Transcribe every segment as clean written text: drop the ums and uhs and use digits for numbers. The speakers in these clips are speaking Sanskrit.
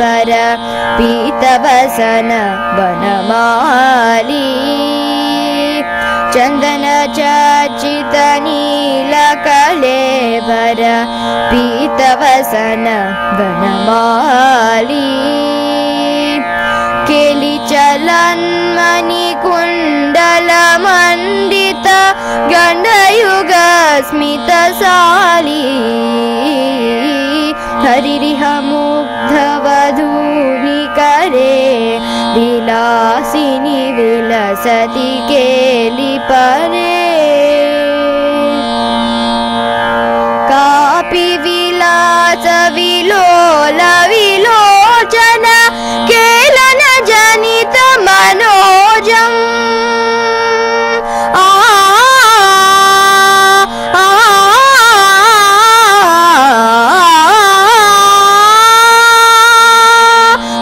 पर पीतवसन वनमाली चंदन चर्चित नील कलेवर पीतवसन वनमाली केली चलन मणिकुंडल मंडित गंडयुग स्मितशाली हरिरिह मुग्ध वधूनि करे विलासिनी विलसति केली परे कापि विलास विलोल विलोचन केलन जनित मनोजम्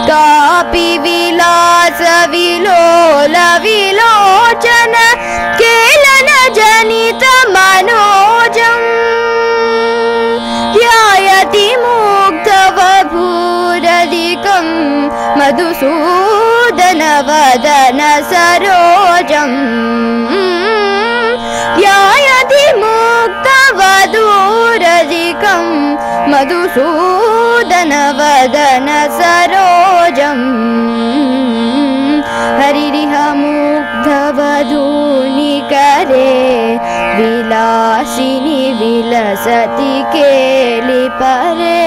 कापि विलास विलोल विलोचन केलन जनित मनोजम् ध्यायति मुग्धवभूरधिकं मधुसूदन वदन सरोजम् ध्यायति मुग्धवधूरधिकं मधुसूदन वदन सरोजम् हरिरिह मुग्धवधूनि करे विलासिनी विलसति केली परे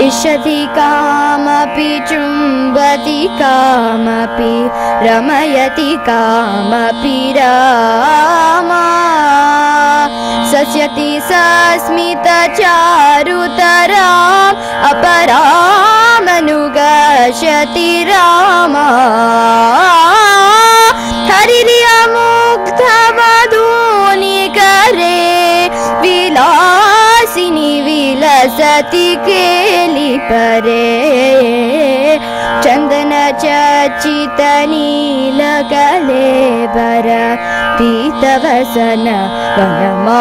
इषति कामपि चुम्बति कामपि रमयति कामपि रामा सस्यति सस्मित चारुतराम् अपरामनुगशति रामा हरिरिह मुग्धवधूनि करे विलासिनी विलसति केली परे चंदन चर्चित नील कलेवर पीतवसन वनमाली